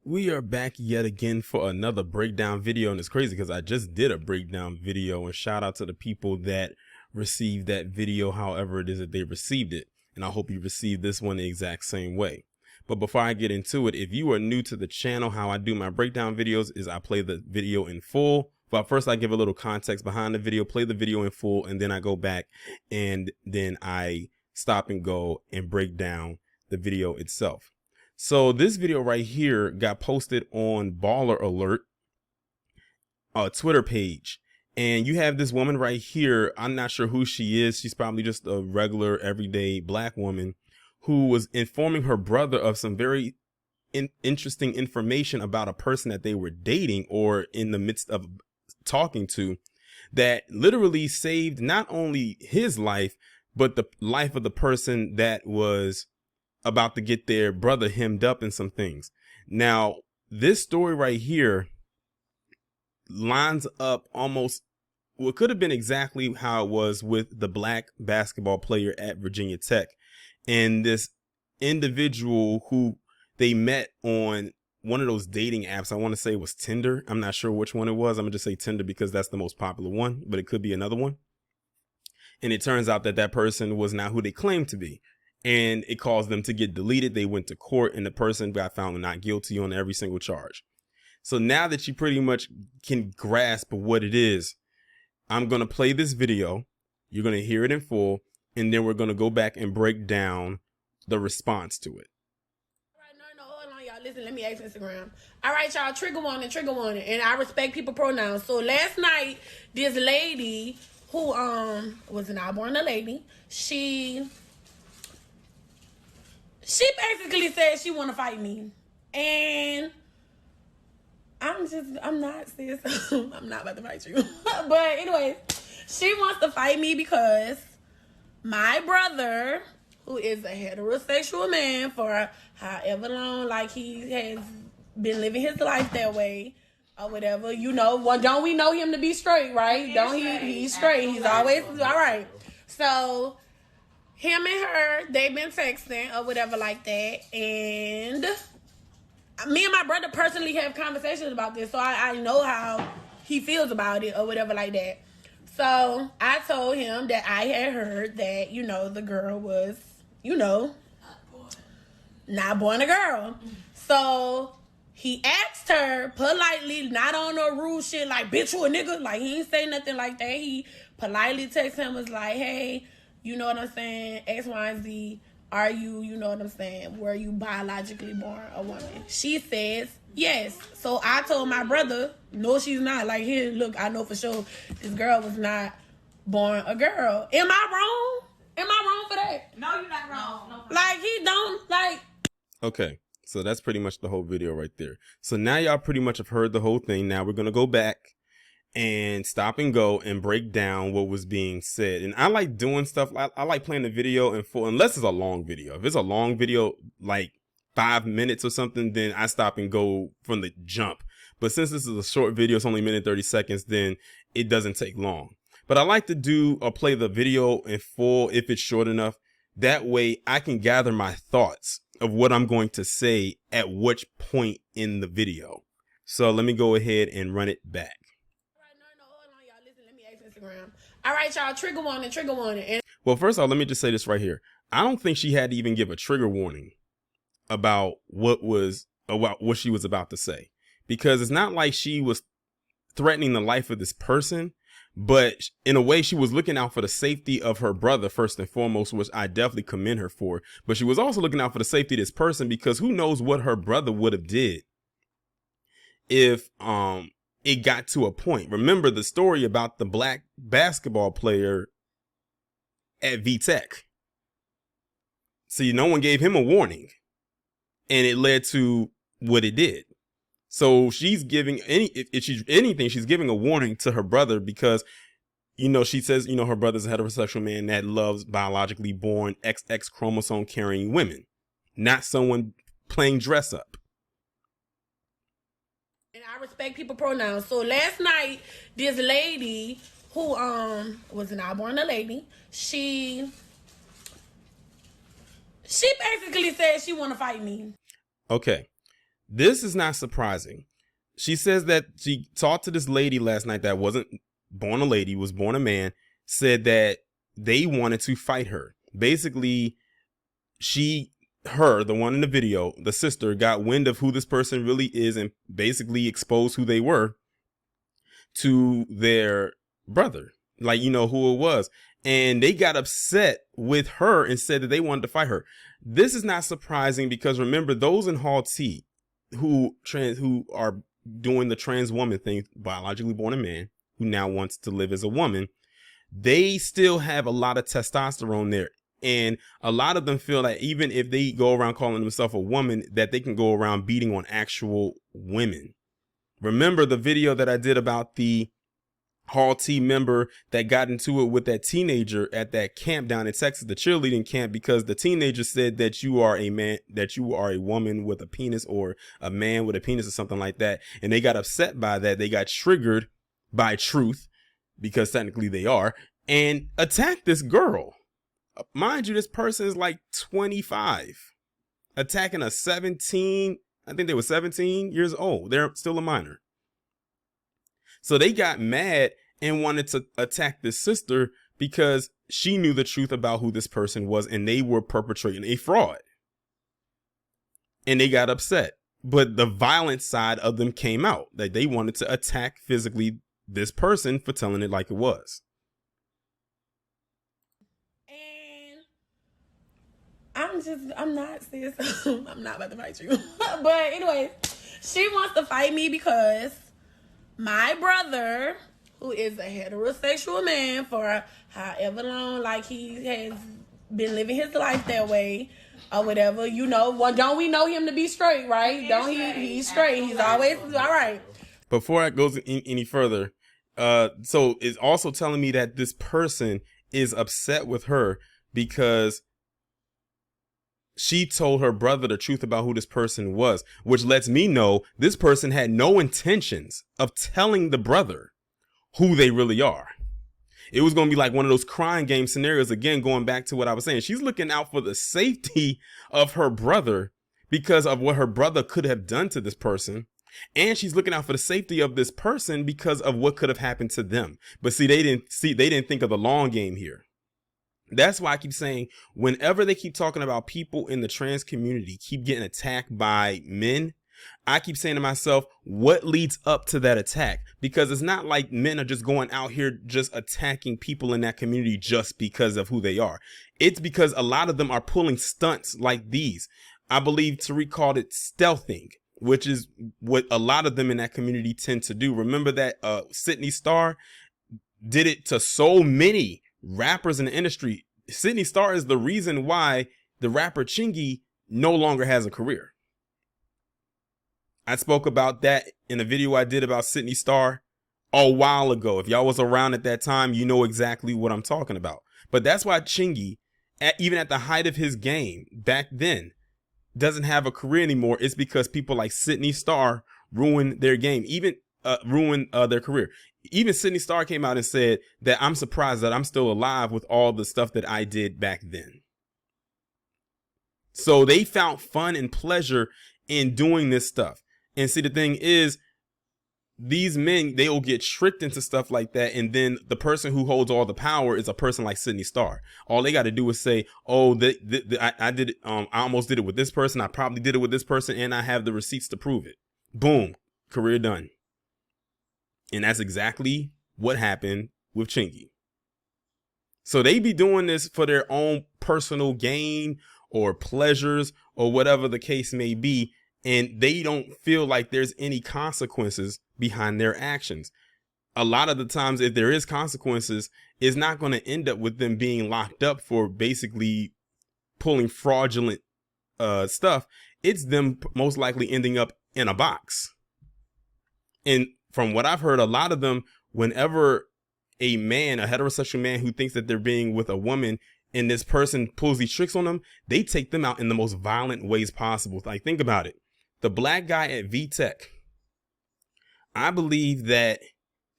We are back yet again for another breakdown video, and it's crazy because I just did a breakdown video, and shout out to the people that received that video however it is that they received it, and I hope you received this one the exact same way. But before I get into it, if you are new to the channel, how I do my breakdown videos is I play the video in full. But first I give a little context behind the video, play the video in full, and then I go back and then I stop and go and break down the video itself. So this video right here got posted on Baller Alert, a Twitter page. And you have this woman right here. I'm not sure who she is. She's probably just a regular everyday black woman who was informing her brother of some very interesting information about a person that they were dating or in the midst of talking to, that literally saved not only his life, but the life of the person that was about to get their brother hemmed up in some things. Now, this story right here lines up almost what could have been exactly how it was with the black basketball player at Virginia Tech and this individual who they met on one of those dating apps. I want to say it was Tinder. I'm not sure which one it was. I'm gonna just say Tinder because that's the most popular one, but it could be another one. And it turns out that that person was not who they claimed to be. And it caused them to get deleted. They went to court and the person got found not guilty on every single charge. So now that you pretty much can grasp what it is, I'm going to play this video. You're going to hear it in full. And then we're going to go back and break down the response to it. All right, no, hold on, y'all. Listen, let me ask Instagram. All right, y'all, trigger warning. And I respect people pronouns. So last night, this lady who was not born a lady, she basically said she want to fight me. And I'm not, sis. I'm not about to fight you. But anyways, she wants to fight me because my brother, who is a heterosexual man for however long, like he has been living his life that way or whatever, you know, well, don't we know him to be straight, right? He's straight. He's always, all right. So him and her, they've been texting or whatever like that. And me and my brother personally have conversations about this. So I know how he feels about it or whatever like that. So I told him that I had heard that, you know, the girl was, you know, not born a girl. So he asked her politely, not on no rude shit like, bitch, you a nigga. Like, he ain't say nothing like that. He politely texted him, was like, hey, you know what I'm saying? X, Y, and Z. Are you, you know what I'm saying? Were you biologically born a woman? She says yes. So I told my brother, no, she's not. Like, here, look, I know for sure this girl was not born a girl. Am I wrong? Am I wrong for that? No, you're not wrong. No. Like, he don't, like. Okay. So that's pretty much the whole video right there. So now y'all pretty much have heard the whole thing. Now we're going to go back and stop and go and break down what was being said. And I like doing stuff. I like playing the video in full, unless it's a long video. If it's a long video, like 5 minutes or something, then I stop and go from the jump. But since this is a short video, it's only a minute 30 seconds, then it doesn't take long. But I like to do or play the video in full if it's short enough. That way I can gather my thoughts of what I'm going to say at which point in the video. So let me go ahead and run it back. All right, y'all, trigger warning. And well, first of all, let me just say this right here. I don't think she had to even give a trigger warning about what she was about to say, because it's not like she was threatening the life of this person, but in a way she was looking out for the safety of her brother first and foremost, which I definitely commend her for. But she was also looking out for the safety of this person, because who knows what her brother would have did if it got to a point. Remember the story about the black basketball player at V-Tech. See, no one gave him a warning, and it led to what it did. So she's giving if she's anything, she's giving a warning to her brother, because, you know, she says, you know, her brother's a heterosexual man that loves biologically born XX chromosome carrying women, not someone playing dress up. And I respect people pronouns. So last night, this lady who was not born a lady, she basically said she want to fight me. Okay. This is not surprising. She says that she talked to this lady last night that wasn't born a lady, was born a man, said that they wanted to fight her. Basically, the one in the video, the sister, got wind of who this person really is and basically exposed who they were to their brother, like, you know, who it was. And they got upset with her and said that they wanted to fight her. This is not surprising because remember, those in Hall T who are doing the trans woman thing, biologically born a man who now wants to live as a woman, they still have a lot of testosterone there. And a lot of them feel that even if they go around calling themselves a woman, that they can go around beating on actual women. Remember the video that I did about the Hall T member that got into it with that teenager at that camp down in Texas, the cheerleading camp, because the teenager said that you are a man, that you are a woman with a penis, or a man with a penis, or something like that. And they got upset by that. They got triggered by truth, because technically they are, and attacked this girl. Mind you, this person is like 25, attacking a 17, I think they were 17 years old. They're still a minor. So they got mad and wanted to attack this sister because she knew the truth about who this person was, and they were perpetrating a fraud. And they got upset. But the violent side of them came out, that they wanted to attack physically this person for telling it like it was. I'm not, sis. I'm not about to fight you. But anyway, she wants to fight me because my brother, who is a heterosexual man for however long, like he has been living his life that way or whatever, you know, well, don't we know him to be straight, right? He's straight. He's always all right. Before I go any further, so it's also telling me that this person is upset with her because she told her brother the truth about who this person was, which lets me know this person had no intentions of telling the brother who they really are. It was going to be like one of those crying game scenarios. Again, going back to what I was saying, she's looking out for the safety of her brother because of what her brother could have done to this person. And she's looking out for the safety of this person because of what could have happened to them. But see, they didn't think of the long game here. That's why I keep saying, whenever they keep talking about people in the trans community keep getting attacked by men, I keep saying to myself, what leads up to that attack? Because it's not like men are just going out here just attacking people in that community just because of who they are. It's because a lot of them are pulling stunts like these. I believe Tariq called it stealthing, which is what a lot of them in that community tend to do. Remember that Sydney Starr did it to so many rappers in the industry. Sydney Starr is the reason why the rapper Chingy no longer has a career. I spoke about that in a video I did about Sydney Starr a while ago. If y'all was around at that time, you know exactly what I'm talking about. But that's why Chingy, even at the height of his game back then, doesn't have a career anymore. It's because people like Sydney Starr ruined their game, even ruined their career. Even Sydney Starr came out and said that I'm surprised that I'm still alive with all the stuff that I did back then. So they found fun and pleasure in doing this stuff. And see, the thing is, these men, they will get tricked into stuff like that. And then the person who holds all the power is a person like Sydney Starr. All they got to do is say, oh, I did it. I almost did it with this person. I probably did it with this person. And I have the receipts to prove it. Boom. Career done. And that's exactly what happened with Chingy. So they be doing this for their own personal gain or pleasures or whatever the case may be. And they don't feel like there's any consequences behind their actions. A lot of the times, if there is consequences, it's not going to end up with them being locked up for basically pulling fraudulent stuff. It's them most likely ending up in a box. And from what I've heard, a lot of them, whenever a man, a heterosexual man who thinks that they're being with a woman and this person pulls these tricks on them, they take them out in the most violent ways possible. Like, think about it. The black guy at VTech, I believe that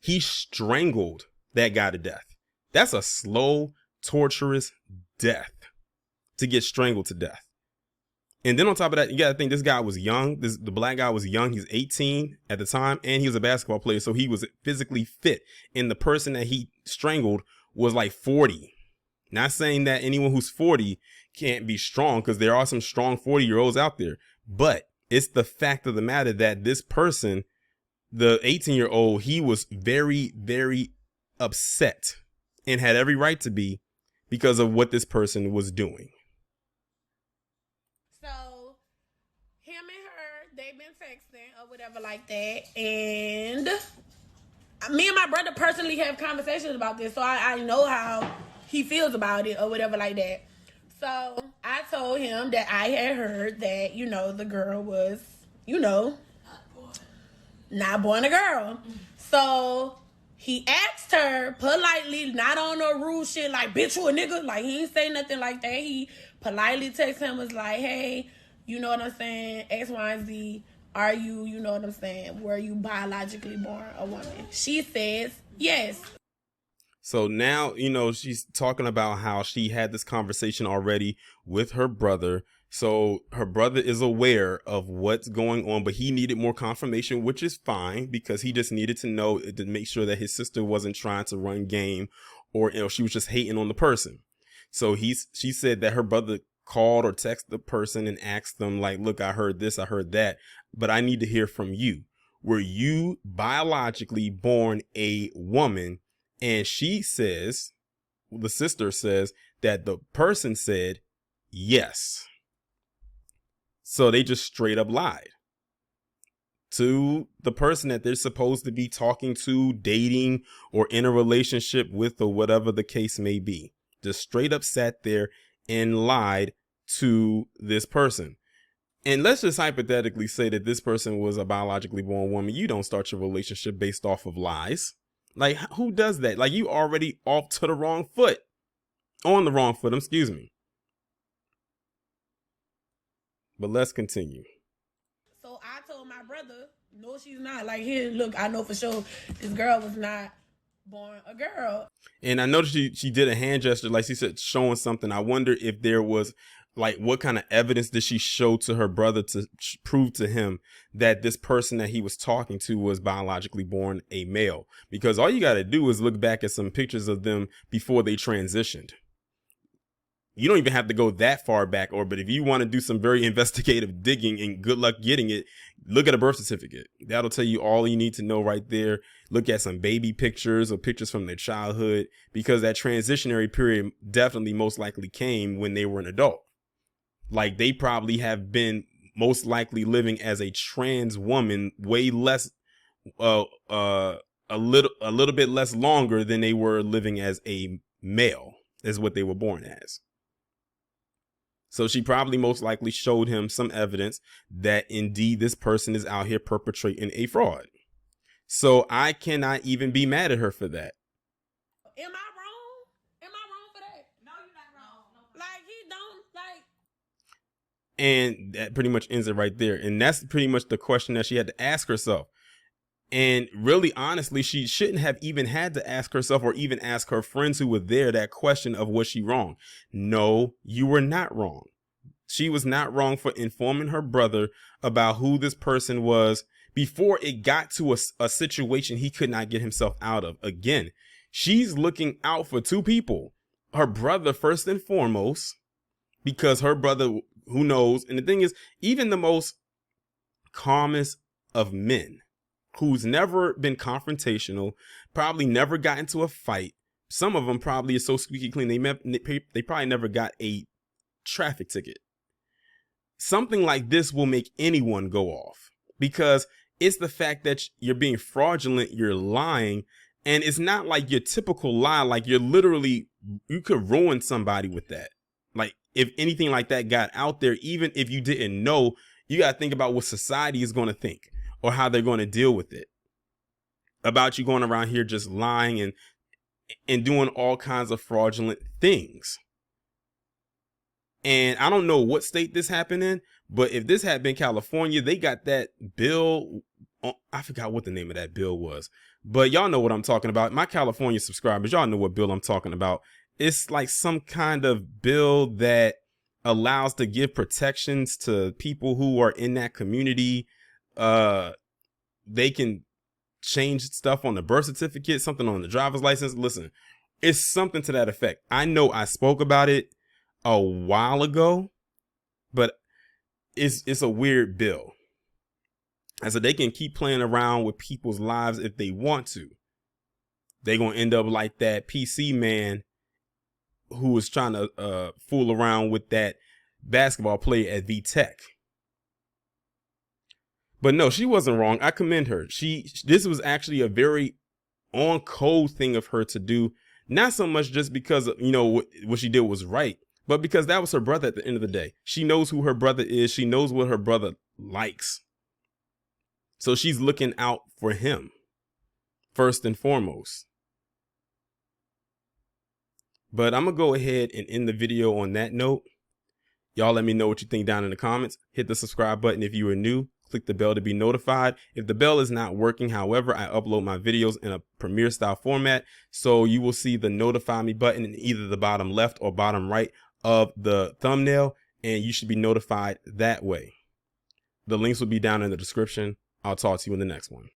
he strangled that guy to death. That's a slow, torturous death, to get strangled to death. And then on top of that, you got to think this guy was young. The black guy was young. He's 18 at the time, and he was a basketball player, so he was physically fit. And the person that he strangled was like 40. Not saying that anyone who's 40 can't be strong, because there are some strong 40-year-olds out there. But it's the fact of the matter that this person, the 18-year-old, he was very, very upset and had every right to be because of what this person was doing. So him and her, they've been texting or whatever like that, and me and my brother personally have conversations about this, so I know how he feels about it or whatever like that. So I told him that I had heard that, the girl was, not born a girl. So he asked her politely, not on no rude shit like, bitch, you a nigga. Like, he ain't say nothing like that. He politely texted him, was like, hey, you know what I'm saying? X, Y, and Z. Are you, you know what I'm saying? Were you biologically born a woman? She says yes. So now, she's talking about how she had this conversation already with her brother. So her brother is aware of what's going on, but he needed more confirmation, which is fine, because he just needed to know to make sure that his sister wasn't trying to run game, or she was just hating on the person. So she said that her brother called or texted the person and asked them, like, look, I heard this, I heard that, but I need to hear from you. Were you biologically born a woman? And she says, the sister says, that the person said yes. So they just straight up lied to the person that they're supposed to be talking to, dating, or in a relationship with, or whatever the case may be. Just straight up sat there and lied to this person. And let's just hypothetically say that this person was a biologically born woman. You don't start your relationship based off of lies. Like, who does that? Like, you already off to the wrong foot. On the wrong foot, excuse me. But let's continue. So I told my brother, no, she's not. Like, here, look, I know for sure this girl was not born a girl. And I noticed she did a hand gesture, like she said, showing something. I wonder if there was, like, what kind of evidence did she show to her brother to prove to him that this person that he was talking to was biologically born a male? Because all you got to do is look back at some pictures of them before they transitioned. You don't even have to go that far back, but if you want to do some very investigative digging, and good luck getting it, look at a birth certificate. That'll tell you all you need to know right there. Look at some baby pictures or pictures from their childhood, because that transitionary period definitely most likely came when they were an adult. Like, they probably have been most likely living as a trans woman way less, a little bit less longer than they were living as a male, is what they were born as. So she probably most likely showed him some evidence that indeed this person is out here perpetrating a fraud. So I cannot even be mad at her for that. Am I wrong? Am I wrong for that? No, you're not wrong. No. Like, he don't, like. And that pretty much ends it right there. And that's pretty much the question that she had to ask herself. And really, honestly, she shouldn't have even had to ask herself, or even ask her friends who were there, that question of, was she wrong? No, you were not wrong. She was not wrong for informing her brother about who this person was before it got to a situation he could not get himself out of. Again, she's looking out for two people. Her brother first and foremost, because her brother, who knows, and the thing is, even the most calmest of men, who's never been confrontational, probably never got into a fight. Some of them probably are so squeaky clean, they probably never got a traffic ticket. Something like this will make anyone go off, because it's the fact that you're being fraudulent, you're lying, and it's not like your typical lie. Like, you could ruin somebody with that. Like, if anything like that got out there, even if you didn't know, you got to think about what society is going to think, or how they're going to deal with it, about you going around here just lying and doing all kinds of fraudulent things. And I don't know what state this happened in, but if this had been California, they got that bill. I forgot what the name of that bill was, but y'all know what I'm talking about. My California subscribers, y'all know what bill I'm talking about. It's like some kind of bill that allows to give protections to people who are in that community. They can change stuff on the birth certificate, something on the driver's license. Listen, it's something to that effect. I know I spoke about it a while ago, but it's a weird bill. I said they can keep playing around with people's lives if they want to. They're going to end up like that PC man who was trying to fool around with that basketball player at VTech. But no, she wasn't wrong. I commend her. This was actually a very on code thing of her to do. Not so much just because, you know, what she did was right, but because that was her brother at the end of the day. She knows who her brother is. She knows what her brother likes. So she's looking out for him first and foremost. But I'm going to go ahead and end the video on that note. Y'all let me know what you think down in the comments. Hit the subscribe button if you are new. Click the bell to be notified. If the bell is not working, however, I upload my videos in a Premiere style format. So you will see the notify me button in either the bottom left or bottom right of the thumbnail, and you should be notified that way. The links will be down in the description. I'll talk to you in the next one.